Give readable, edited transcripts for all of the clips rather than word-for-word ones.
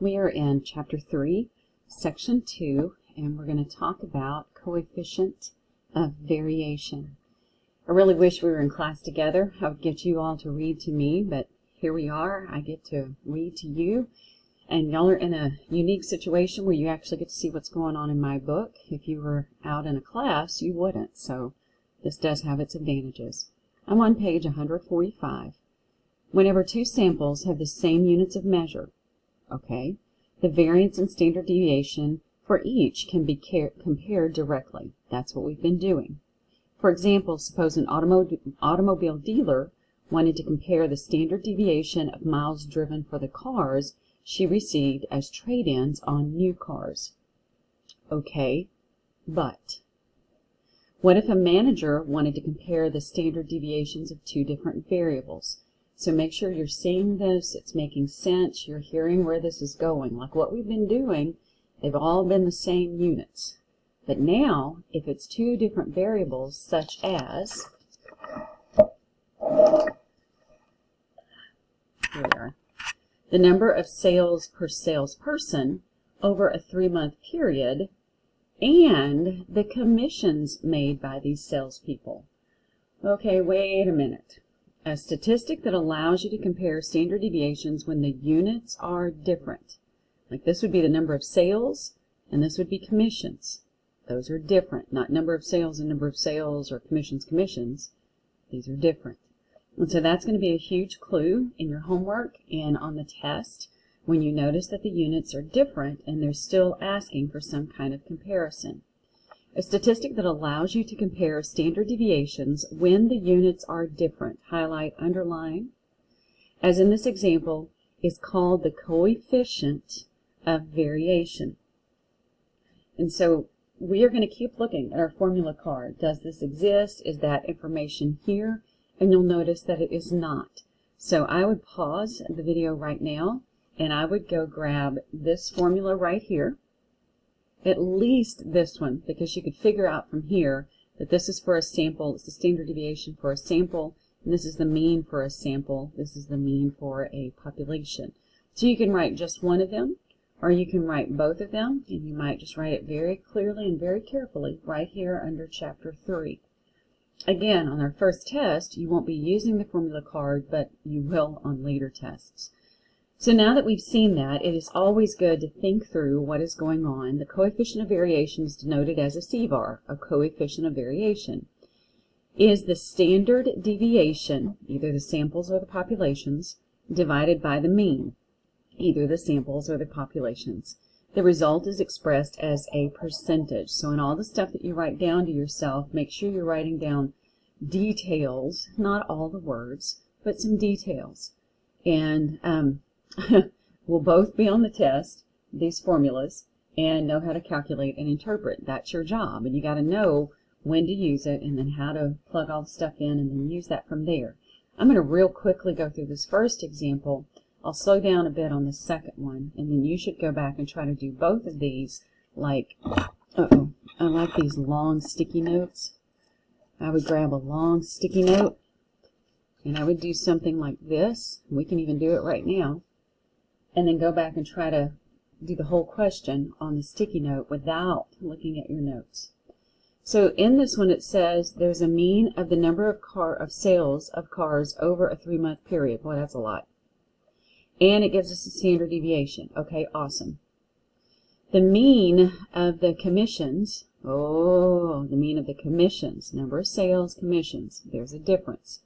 We are in Chapter 3, Section 2, and we're going to talk about coefficient of variation. I really wish we were in class together. I would get you all to read to me, but here we are. I get to read to you, and y'all are in a unique situation where you actually get to see what's going on in my book. If you were out in a class, you wouldn't, so this does have its advantages. I'm on page 145. Whenever two samples have the same units of measure, okay, the variance and standard deviation for each can be compared directly. That's what we've been doing. For example, suppose an automobile dealer wanted to compare the standard deviation of miles driven for the cars she received as trade-ins on new cars. Okay, but what if a manager wanted to compare the standard deviations of two different variables? So make sure you're seeing this, it's making sense, you're hearing where this is going. Like what we've been doing, they've all been the same units. But now, if it's two different variables, such as, here we are, the number of sales per salesperson over a 3-month period, and the commissions made by these salespeople. Okay, wait a minute. A statistic that allows you to compare standard deviations when the units are different. Like this would be the number of sales, and this would be commissions. Those are different, not number of sales and number of sales or commissions. These are different. And so that's going to be a huge clue in your homework and on the test when you notice that the units are different and they're still asking for some kind of comparison. A statistic that allows you to compare standard deviations when the units are different, highlight, underline, as in this example, is called the coefficient of variation. And so we are going to keep looking at our formula card. Does this exist? Is that information here? And you'll notice that it is not. So I would pause the video right now, and I would go grab this formula right here. At least this one, because you could figure out from here that this is for a sample, it's the standard deviation for a sample, and this is the mean for a sample, this is the mean for a population. So you can write just one of them, or you can write both of them, and you might just write it very clearly and very carefully right here under Chapter 3. Again, on our first test, you won't be using the formula card, but you will on later tests. So now that we've seen that, it is always good to think through what is going on. The coefficient of variation is denoted as a CVar, a coefficient of variation. Is the standard deviation, either the samples or the populations, divided by the mean, either the samples or the populations. The result is expressed as a percentage. So in all the stuff that you write down to yourself, make sure you're writing down details, not all the words, but some details. And we'll both be on the test, these formulas, and know how to calculate and interpret. That's your job, and you got to know when to use it and then how to plug all the stuff in and then use that from there. I'm going to real quickly go through this first example. I'll slow down a bit on the second one, and then you should go back and try to do both of these like, I like these long sticky notes. I would grab a long sticky note, and I would do something like this. We can even do it right now. And then go back and try to do the whole question on the sticky note without looking at your notes. So in this one it says there's a mean of the number of sales of cars over a 3-month period. Boy, that's a lot. And it gives us a standard deviation. Okay, awesome. The mean of the commissions, the mean of the commissions, number of sales, commissions, there's a difference.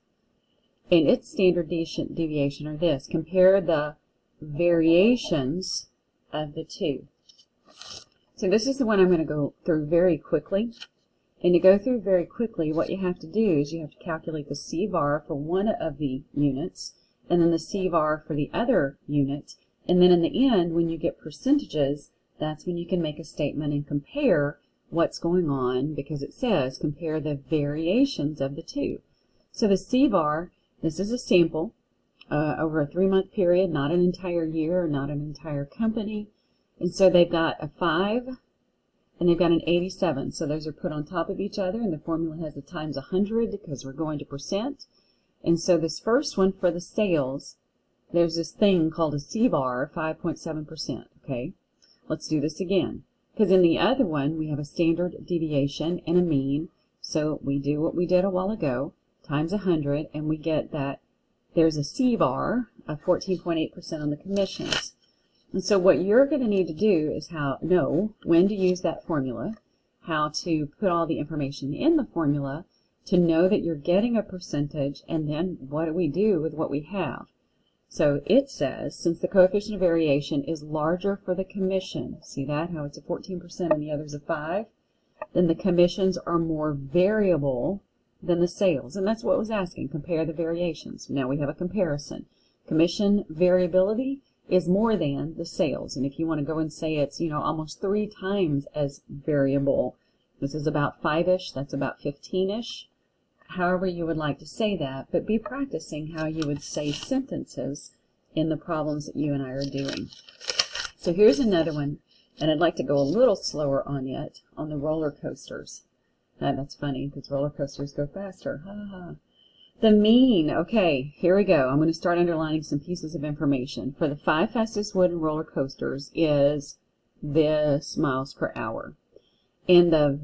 And its standard deviation are this. Compare the variations of the two. So this is the one I'm going to go through very quickly. And to go through very quickly, what you have to do is you have to calculate the CVar for one of the units, and then the CVar for the other unit. And then in the end, when you get percentages, that's when you can make a statement and compare what's going on, because it says compare the variations of the two. So the CVar, this is a sample. Over a 3-month period, not an entire year, not an entire company. And so they've got a 5 and they've got an 87. So those are put on top of each other, and the formula has a times 100 because we're going to percent. And so this first one for the sales, there's this thing called a CVar, 5.7%, okay? Let's do this again. Because in the other one, we have a standard deviation and a mean. So we do what we did a while ago, times 100, and we get that there's a CVar of 14.8% on the commissions. And so what you're going to need to do is know when to use that formula, how to put all the information in the formula to know that you're getting a percentage, and then what do we do with what we have. So it says, since the coefficient of variation is larger for the commission, see that, how it's a 14% and the other's a 5, then the commissions are more variable than the sales. And that's what it was asking, compare the variations. Now we have a comparison. Commission variability is more than the sales. And if you want to go and say it's, almost 3 times as variable, this is about 5-ish, that's about 15-ish. However you would like to say that, but be practicing how you would say sentences in the problems that you and I are doing. So here's another one, and I'd like to go a little slower on it, on the roller coasters. That's funny, because roller coasters go faster. Ha ha. The mean, okay, here we go. I'm going to start underlining some pieces of information. For the 5 fastest wooden roller coasters is this miles per hour. And the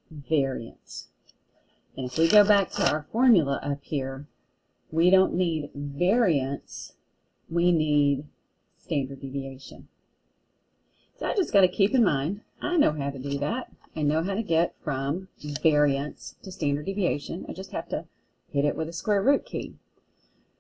variance. And if we go back to our formula up here, we don't need variance, we need standard deviation. So I just got to keep in mind, I know how to do that. I know how to get from variance to standard deviation. I just have to hit it with a square root key.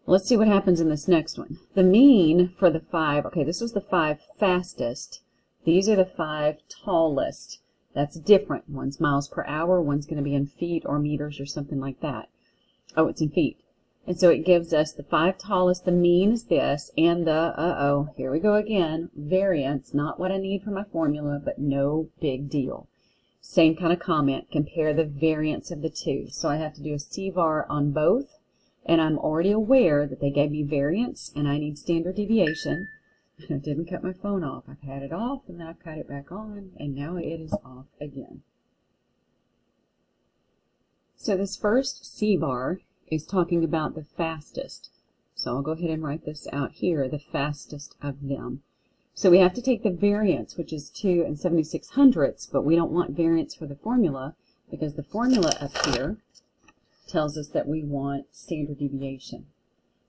Let's see what happens in this next one. The mean for the 5, okay, this was the 5 fastest. These are the 5 tallest. That's different. One's miles per hour, one's going to be in feet or meters or something like that. Oh, it's in feet. And so it gives us the 5 tallest, the mean is this, and the, here we go again, variance, not what I need for my formula, but no big deal. Same kind of comment, compare the variance of the two. So I have to do a CVar on both, and I'm already aware that they gave me variance, and I need standard deviation. I didn't cut my phone off. I've had it off, and then I've cut it back on, and now it is off again. So this first CVar is talking about the fastest. So I'll go ahead and write this out here, the fastest of them. So we have to take the variance, which is 2 76/100ths, but we don't want variance for the formula, because the formula up here tells us that we want standard deviation.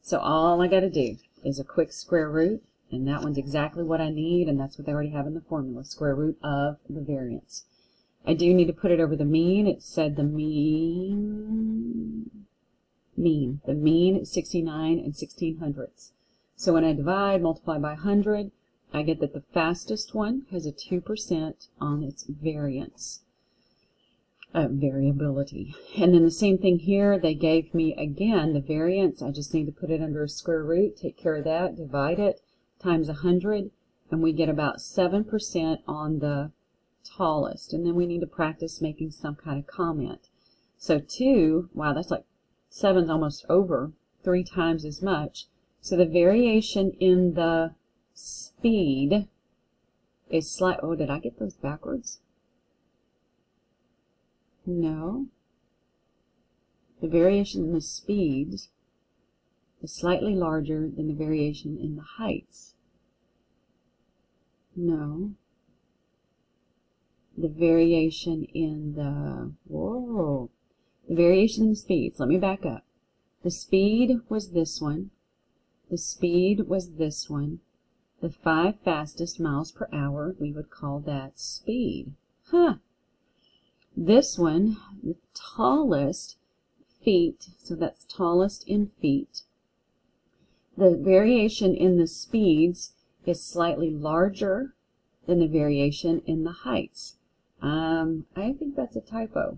So all I got to do is a quick square root, and that one's exactly what I need, and that's what they already have in the formula, square root of the variance. I do need to put it over the mean. It said the mean. The mean is 69 16/100ths. So when I divide, multiply by 100, I get that the fastest one has a 2% on its variance. Variability. And then the same thing here, they gave me again the variance. I just need to put it under a square root, take care of that, divide it, times 100, and we get about 7% on the tallest. And then we need to practice making some kind of comment. So 2, wow, that's like 7's almost over, 3 times as much. So the variation in the speed is slight. Oh, did I get those backwards? No. The variation in the speeds is slightly larger than the variation in the heights. No. The variation in the, the variation in the speeds, let me back up. The speed was this one. The speed was this one. The 5 fastest miles per hour, we would call that speed. This one, the tallest, feet, so that's tallest in feet. The variation in the speeds is slightly larger than the variation in the heights. I think that's a typo,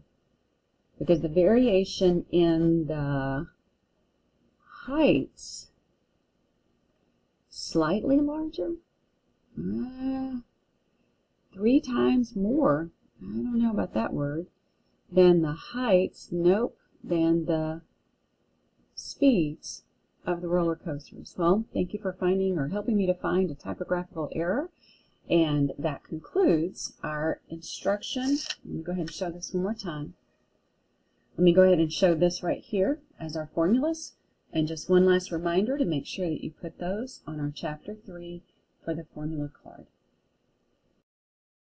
because the variation in the heights slightly larger, 3 times more, I don't know about that word, than the heights, nope, than the speeds of the roller coasters. Well, thank you for finding or helping me to find a typographical error. And that concludes our instruction. Let me go ahead and show this one more time. Let me go ahead and show this right here as our formulas. And just one last reminder to make sure that you put those on our Chapter 3 for the formula card.